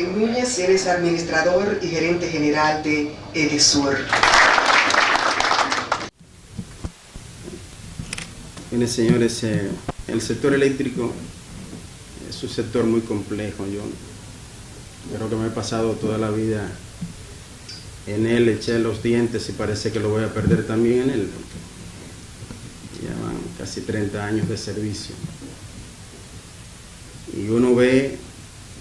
Núñez, eres administrador y gerente general de Edesur. Miren, señores, el sector eléctrico es un sector muy complejo. Yo creo que me he pasado toda la vida en él, eché los dientes y parece que lo voy a perder también en él, porque llevan casi 30 años de servicio. Y uno ve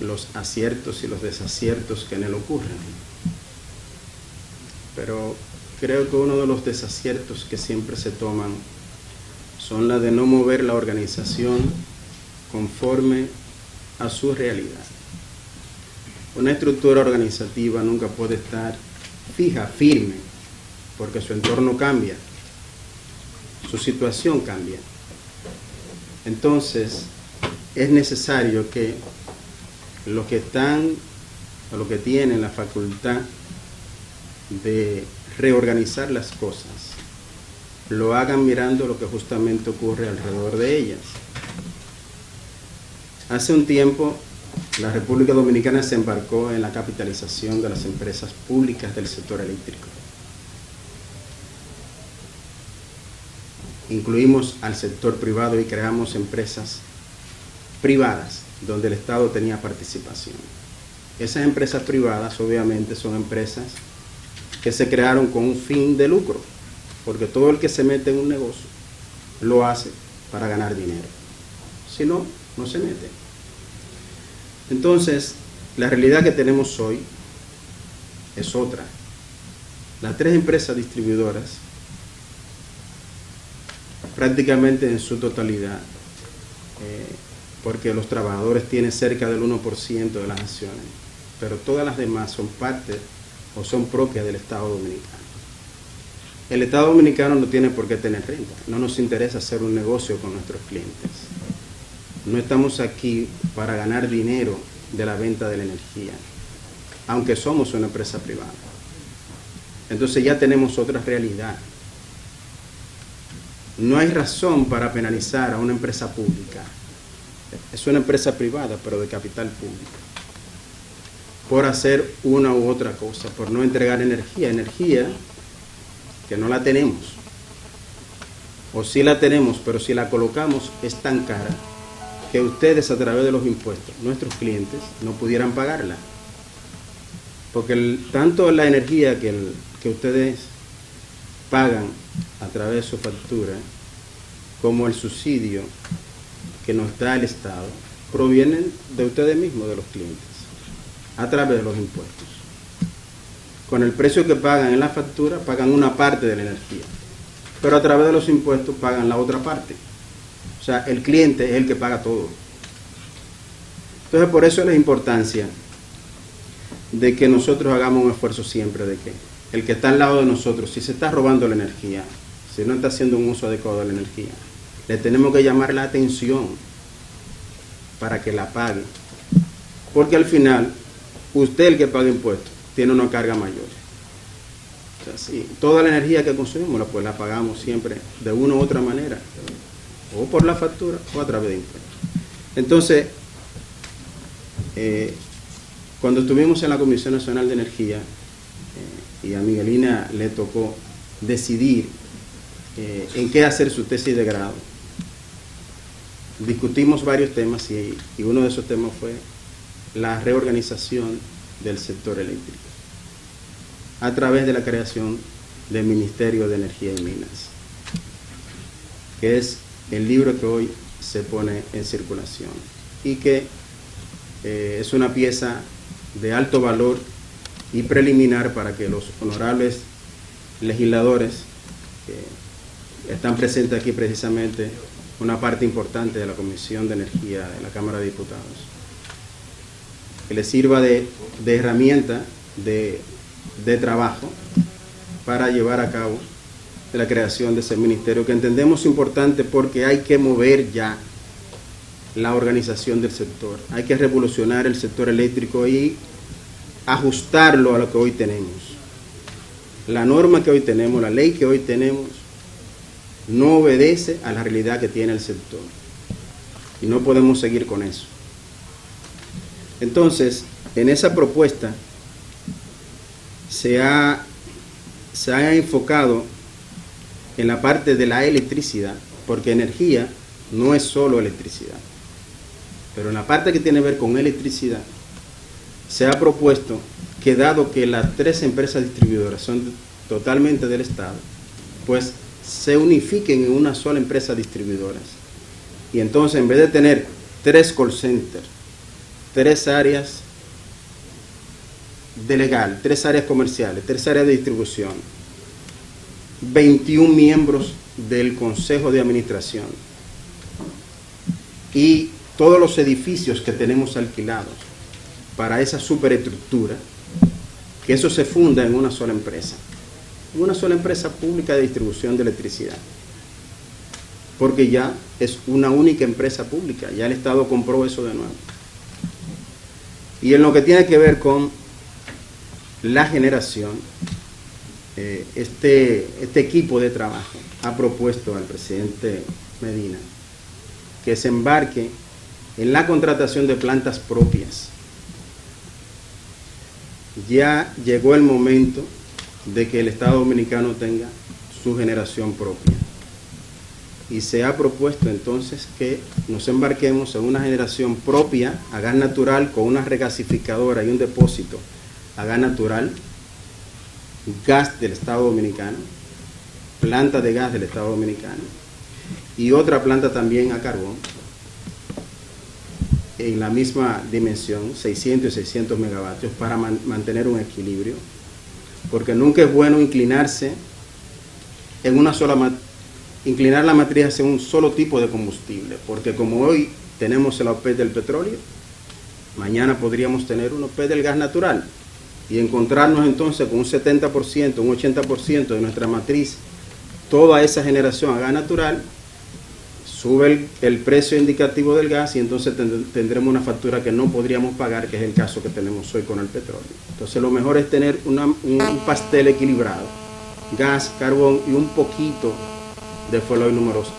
los aciertos y los desaciertos que en él ocurren. Pero creo que uno de los desaciertos que siempre se toman son la de no mover la organización conforme a su realidad. Una estructura organizativa nunca puede estar fija, firme, porque su entorno cambia, su situación cambia. Entonces, es necesario que los que están o los que tienen la facultad de reorganizar las cosas lo hagan mirando lo que justamente ocurre alrededor de ellas. Hace un tiempo la República Dominicana se embarcó en la capitalización de las empresas públicas del sector eléctrico. Incluimos al sector privado y creamos empresas privadas donde el Estado tenía participación. Esas empresas privadas obviamente son empresas que se crearon con un fin de lucro, porque todo el que se mete en un negocio lo hace para ganar dinero. Si no, no se mete. Entonces, la realidad que tenemos hoy es otra. Las 3 empresas distribuidoras, prácticamente en su totalidad, porque los trabajadores tienen cerca del 1% de las acciones, pero todas las demás son parte o son propias del Estado Dominicano. El Estado Dominicano no tiene por qué tener renta, no nos interesa hacer un negocio con nuestros clientes. No estamos aquí para ganar dinero de la venta de la energía, aunque somos una empresa privada. Entonces ya tenemos otra realidad. No hay razón para penalizar a una empresa pública. Es una empresa privada, pero de capital público, por hacer una u otra cosa, por no entregar energía que no la tenemos, o sí la tenemos, pero si la colocamos es tan cara que ustedes a través de los impuestos, nuestros clientes, no pudieran pagarla, porque tanto la energía que ustedes pagan a través de su factura, como el subsidio que nos da el Estado, provienen de ustedes mismos, de los clientes, a través de los impuestos. Con el precio que pagan en la factura, pagan una parte de la energía, pero a través de los impuestos pagan la otra parte. O sea, el cliente es el que paga todo. Entonces, por eso es la importancia de que nosotros hagamos un esfuerzo siempre, de que el que está al lado de nosotros, si se está robando la energía, si no está haciendo un uso adecuado de la energía, le tenemos que llamar la atención para que la pague. Porque al final, usted, el que paga impuestos, tiene una carga mayor. O sea, sí, toda la energía que consumimos, pues la pagamos siempre de una u otra manera, o por la factura o a través de impuestos. Entonces, cuando estuvimos en la Comisión Nacional de Energía, y a Miguelina le tocó decidir en qué hacer su tesis de grado, discutimos varios temas y uno de esos temas fue la reorganización del sector eléctrico a través de la creación del Ministerio de Energía y Minas, que es el libro que hoy se pone en circulación y que es una pieza de alto valor y preliminar para que los honorables legisladores que están presentes aquí, precisamente una parte importante de la Comisión de Energía de la Cámara de Diputados, que les sirva de herramienta de trabajo para llevar a cabo la creación de ese ministerio, que entendemos importante porque hay que mover ya la organización del sector, hay que revolucionar el sector eléctrico y ajustarlo a lo que hoy tenemos. La norma que hoy tenemos, la ley que hoy tenemos, no obedece a la realidad que tiene el sector y no podemos seguir con eso. Entonces, en esa propuesta se ha enfocado en la parte de la electricidad, porque energía no es solo electricidad, pero en la parte que tiene que ver con electricidad, se ha propuesto que dado que las 3 empresas distribuidoras son totalmente del Estado, pues se unifiquen en una sola empresa distribuidora. Y entonces, en vez de tener 3 call centers, 3 áreas de legal, 3 áreas comerciales, 3 áreas de distribución, 21 miembros del Consejo de Administración y todos los edificios que tenemos alquilados para esa superestructura, que eso se funda en una sola empresa pública de distribución de electricidad, porque ya es una única empresa pública, ya el Estado compró eso de nuevo. Y en lo que tiene que ver con la generación, este equipo de trabajo ha propuesto al presidente Medina que se embarque en la contratación de plantas propias. Ya llegó el momento de que el Estado Dominicano tenga su generación propia. Y se ha propuesto entonces que nos embarquemos en una generación propia a gas natural con una regasificadora y un depósito a gas natural, gas del Estado Dominicano, planta de gas del Estado Dominicano y otra planta también a carbón en la misma dimensión, 600 y 600 megavatios, para mantener un equilibrio, porque nunca es bueno inclinarse en una sola inclinar la matriz hacia un solo tipo de combustible, porque como hoy tenemos el OPEC del petróleo, mañana podríamos tener un OPEC del gas natural y encontrarnos entonces con un 70%, un 80% de nuestra matriz, toda esa generación a gas natural, sube el precio indicativo del gas y entonces tendremos una factura que no podríamos pagar, que es el caso que tenemos hoy con el petróleo. Entonces lo mejor es tener un pastel equilibrado, gas, carbón y un poquito de fuel oil número 6.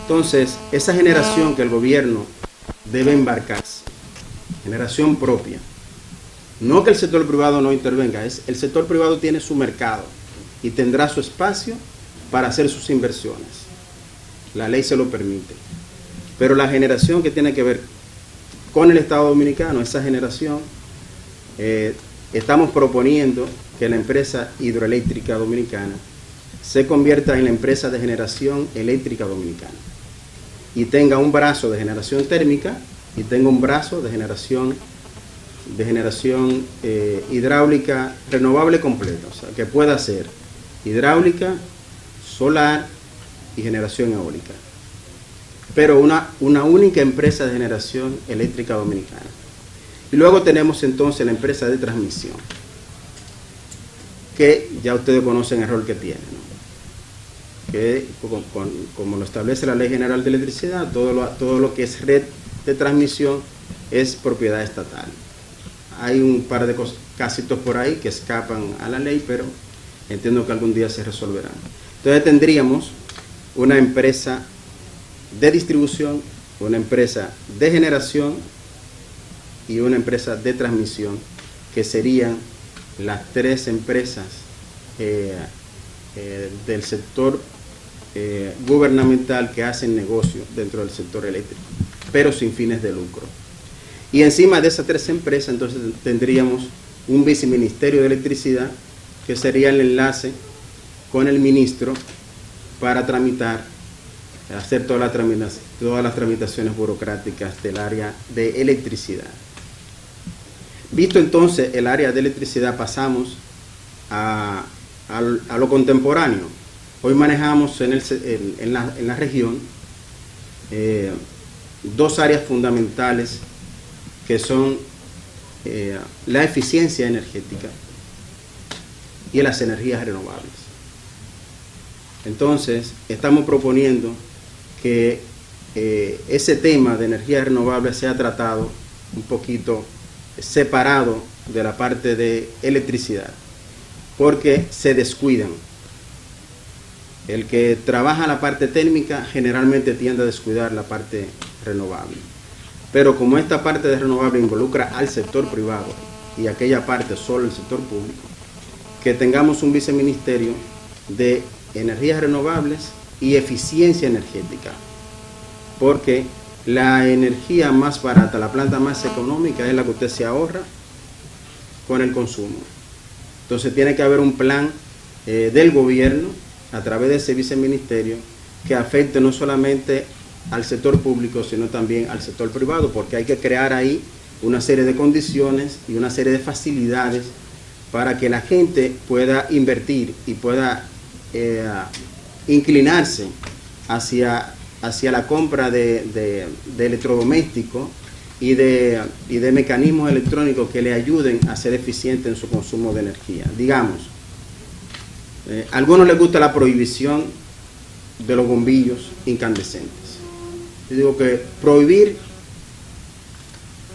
Entonces, esa generación que el gobierno debe embarcarse, generación propia, no que el sector privado no intervenga, el sector privado tiene su mercado y tendrá su espacio para hacer sus inversiones. La ley se lo permite. Pero la generación que tiene que ver con el Estado Dominicano, esa generación, estamos proponiendo que la empresa hidroeléctrica dominicana se convierta en la empresa de generación eléctrica dominicana y tenga un brazo de generación térmica y tenga un brazo de generación hidráulica renovable completa, o sea, que pueda ser hidráulica, solar y generación eólica, pero una única empresa de generación eléctrica dominicana. Y luego tenemos entonces la empresa de transmisión, que ya ustedes conocen el rol que tiene, ¿no? Que como lo establece la Ley General de Electricidad, todo lo que es red de transmisión es propiedad estatal. Hay un par de casitos por ahí que escapan a la ley, pero entiendo que algún día se resolverán. Entonces tendríamos una empresa de distribución, una empresa de generación y una empresa de transmisión, que serían las 3 empresas del sector gubernamental que hacen negocio dentro del sector eléctrico, pero sin fines de lucro. Y encima de esas 3 empresas, entonces tendríamos un viceministerio de electricidad, que sería el enlace con el ministro para tramitar, hacer todas las tramitaciones burocráticas del área de electricidad. Visto entonces el área de electricidad, pasamos a lo contemporáneo. Hoy manejamos en la región 2 áreas fundamentales, que son la eficiencia energética y las energías renovables. Entonces, estamos proponiendo que ese tema de energías renovables sea tratado un poquito separado de la parte de electricidad, porque se descuidan. El que trabaja la parte térmica generalmente tiende a descuidar la parte renovable. Pero como esta parte de renovable involucra al sector privado y aquella parte solo el sector público, que tengamos un viceministerio de energías renovables y eficiencia energética, porque la energía más barata, la planta más económica es la que usted se ahorra con el consumo. Entonces tiene que haber un plan del gobierno a través de ese viceministerio que afecte no solamente al sector público, sino también al sector privado, porque hay que crear ahí una serie de condiciones y una serie de facilidades para que la gente pueda invertir y pueda inclinarse hacia la compra de electrodomésticos y de mecanismos electrónicos que le ayuden a ser eficiente en su consumo de energía. Digamos, a algunos les gusta la prohibición de los bombillos incandescentes. Yo digo que prohibir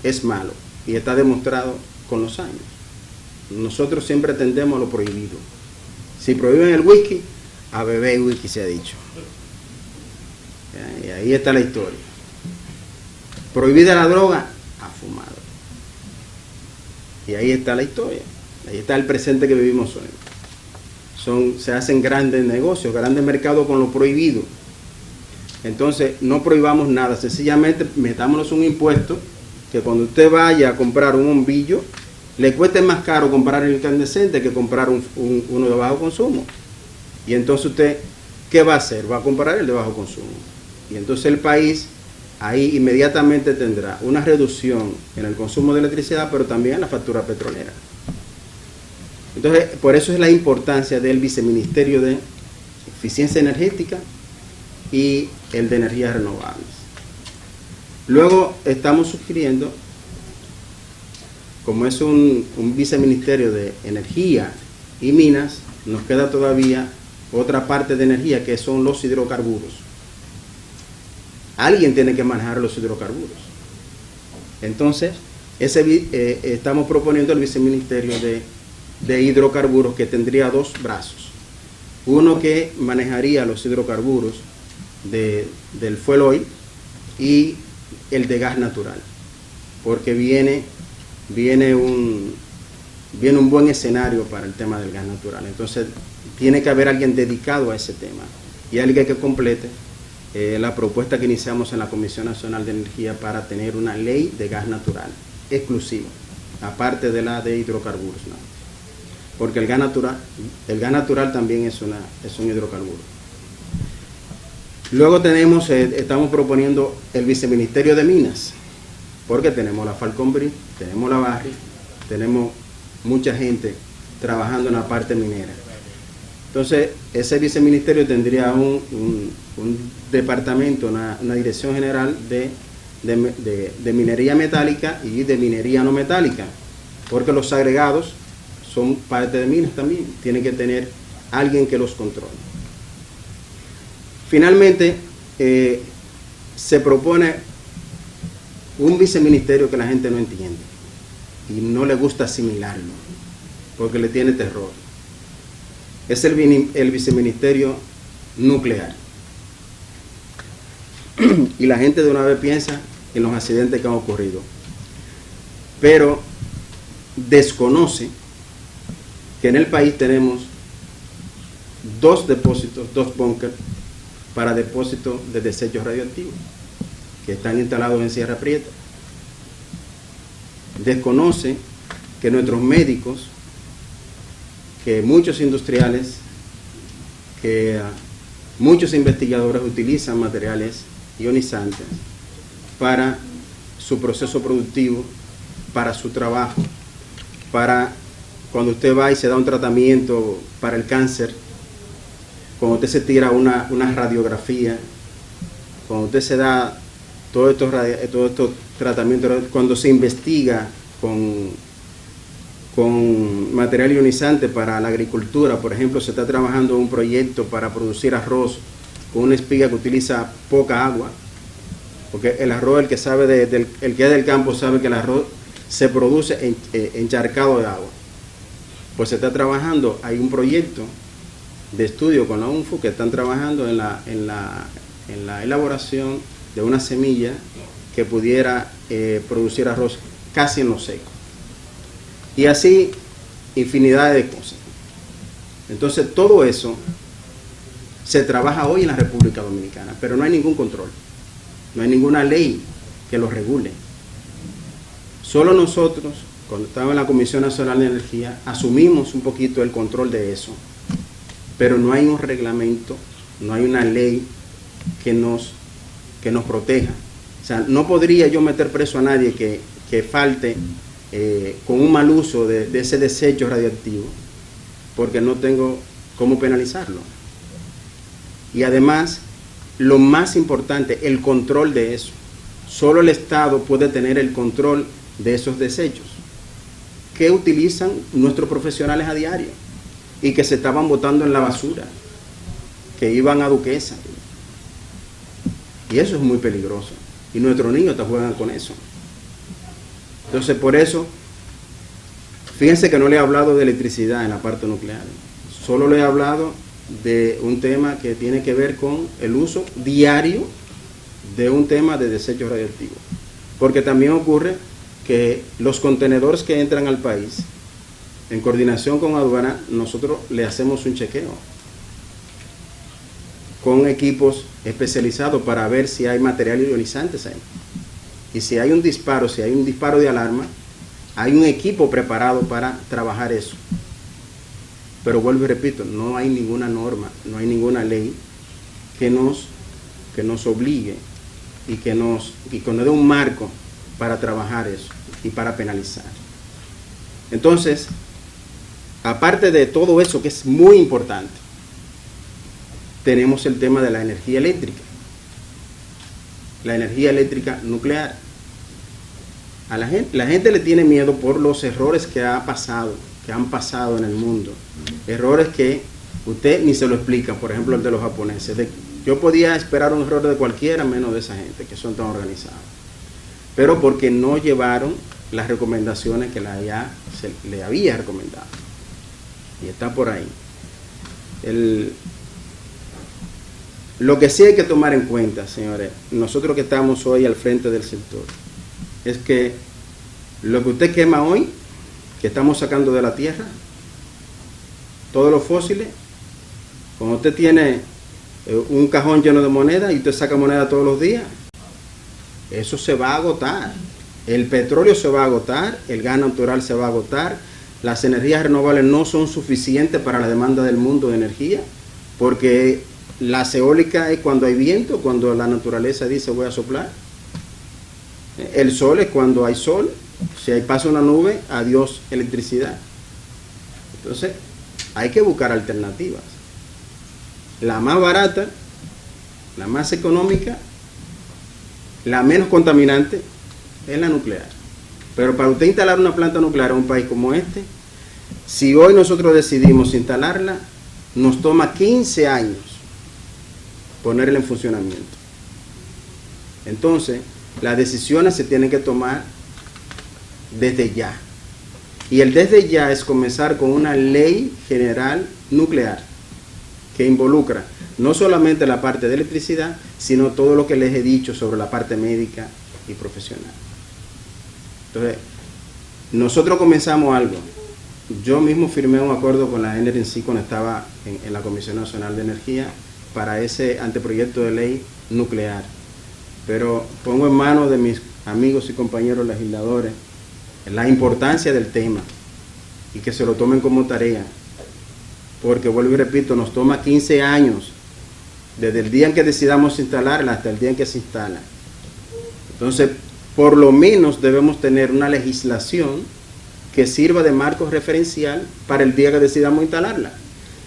es malo y está demostrado con los años. Nosotros siempre tendemos a lo prohibido. Si prohíben el whisky, a beber whisky, se ha dicho. Y ahí está la historia. Prohibida la droga, a fumar. Y ahí está la historia. Ahí está el presente que vivimos hoy. Se hacen grandes negocios, grandes mercados con lo prohibido. Entonces, no prohibamos nada, sencillamente metámonos un impuesto que cuando usted vaya a comprar un bombillo, le cueste más caro comprar el incandescente que comprar uno de bajo consumo. Y entonces usted, ¿qué va a hacer? Va a comprar el de bajo consumo. Y entonces el país ahí inmediatamente tendrá una reducción en el consumo de electricidad, pero también en la factura petrolera. Entonces, por eso es la importancia del viceministerio de eficiencia energética y el de energías renovables. Luego estamos sugiriendo, como es un viceministerio de energía y minas, nos queda todavía otra parte de energía que son los hidrocarburos. Alguien tiene que manejar los hidrocarburos. Entonces, estamos proponiendo el viceministerio de hidrocarburos, que tendría dos brazos. Uno que manejaría los hidrocarburos del fuel oil y el de gas natural, porque viene un buen escenario para el tema del gas natural. Entonces tiene que haber alguien dedicado a ese tema y alguien que complete la propuesta que iniciamos en la Comisión Nacional de Energía para tener una ley de gas natural exclusiva, aparte de la de hidrocarburos, ¿no? Porque el gas natural también es un hidrocarburo. Luego estamos proponiendo el viceministerio de minas, porque tenemos la Falconbri, tenemos la Barrick, tenemos mucha gente trabajando en la parte minera. Entonces, ese viceministerio tendría un departamento, una dirección general de minería metálica y de minería no metálica, porque los agregados son parte de minas también, tiene que tener alguien que los controle. Finalmente, se propone un viceministerio que la gente no entiende y no le gusta asimilarlo, porque le tiene terror. Es el viceministerio nuclear. Y la gente de una vez piensa en los accidentes que han ocurrido, pero desconoce que en el país tenemos dos depósitos, dos búnkeres para depósito de desechos radioactivos que están instalados en Sierra Prieta. Desconoce que nuestros médicos, que muchos industriales, que muchos investigadores utilizan materiales ionizantes para su proceso productivo, para su trabajo, para cuando usted va y se da un tratamiento para el cáncer, cuando usted se tira una radiografía, cuando usted se da todos estos tratamientos, cuando se investiga con material ionizante para la agricultura, por ejemplo, se está trabajando un proyecto para producir arroz con una espiga que utiliza poca agua, porque el arroz, el que es del campo sabe que el arroz se produce encharcado de agua. Pues se está trabajando, hay un proyecto de estudio con la UNFU que están trabajando en la elaboración de una semilla que pudiera producir arroz casi en lo seco. Y así, infinidad de cosas. Entonces, todo eso se trabaja hoy en la República Dominicana, pero no hay ningún control, no hay ninguna ley que lo regule. Solo nosotros, cuando estaba en la Comisión Nacional de Energía, asumimos un poquito el control de eso, pero no hay un reglamento, no hay una ley que nos proteja. O sea, no podría yo meter preso a nadie que falte con un mal uso de ese desecho radioactivo, porque no tengo cómo penalizarlo. Y además, lo más importante, el control de eso. Solo el Estado puede tener el control de esos desechos que utilizan nuestros profesionales a diario y que se estaban botando en la basura, que iban a Duquesa. Y eso es muy peligroso. Y nuestros niños te juegan con eso. Entonces, por eso, fíjense que no le he hablado de electricidad en la parte nuclear. Solo le he hablado de un tema que tiene que ver con el uso diario de un tema de desechos radioactivos. Porque también ocurre que los contenedores que entran al país, en coordinación con aduana, nosotros le hacemos un chequeo con equipos especializados para ver si hay materiales ionizantes ahí. Y si hay un disparo de alarma, hay un equipo preparado para trabajar eso. Pero vuelvo y repito, no hay ninguna norma, no hay ninguna ley que nos obligue y que nos dé un marco para trabajar eso y para penalizar. Entonces, aparte de todo eso que es muy importante, tenemos el tema de la energía eléctrica. La energía eléctrica nuclear. La gente le tiene miedo por los errores que han pasado en el mundo. Errores que usted ni se lo explica, por ejemplo el de los japoneses. Yo podía esperar un error de cualquiera menos de esa gente que son tan organizados. Pero porque no llevaron las recomendaciones que la IA le había recomendado. Y está por ahí. Lo que sí hay que tomar en cuenta, señores, nosotros que estamos hoy al frente del sector, es que lo que usted quema hoy, que estamos sacando de la tierra, todos los fósiles, cuando usted tiene un cajón lleno de moneda y usted saca moneda todos los días, eso se va a agotar. El petróleo se va a agotar, el gas natural se va a agotar, las energías renovables no son suficientes para la demanda del mundo de energía, porque la eólica es cuando hay viento, cuando la naturaleza dice voy a soplar. El sol es cuando hay sol, si hay pasa una nube, adiós electricidad. Entonces, hay que buscar alternativas. La más barata, la más económica, la menos contaminante es la nuclear. Pero para usted instalar una planta nuclear en un país como este, si hoy nosotros decidimos instalarla, nos toma 15 años ponerla en funcionamiento. Entonces, las decisiones se tienen que tomar desde ya. Y el desde ya es comenzar con una ley general nuclear que involucra no solamente la parte de electricidad, sino todo lo que les he dicho sobre la parte médica y profesional. Entonces, nosotros comenzamos algo. Yo mismo firmé un acuerdo con la NRC cuando estaba en la Comisión Nacional de Energía para ese anteproyecto de ley nuclear. Pero pongo en manos de mis amigos y compañeros legisladores la importancia del tema y que se lo tomen como tarea. Porque, vuelvo y repito, nos toma 15 años desde el día en que decidamos instalarla hasta el día en que se instala. Entonces, por lo menos debemos tener una legislación que sirva de marco referencial para el día que decidamos instalarla.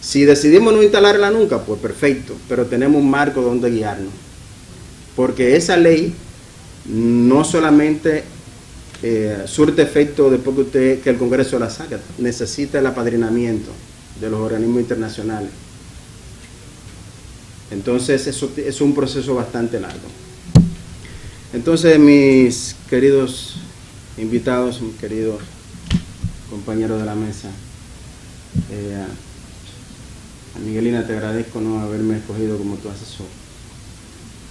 Si decidimos no instalarla nunca, pues perfecto, pero tenemos un marco donde guiarnos. Porque esa ley no solamente surte efecto después que el Congreso la saca, necesita el apadrinamiento de los organismos internacionales. Entonces eso es un proceso bastante largo. Entonces, mis queridos invitados, mis queridos compañeros de la mesa, a Miguelina te agradezco no haberme escogido como tu asesor.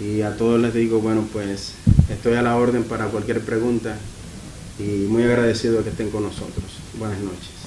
Y a todos les digo, bueno, pues Estoy a la orden para cualquier pregunta y muy agradecido de que estén con nosotros. Buenas noches.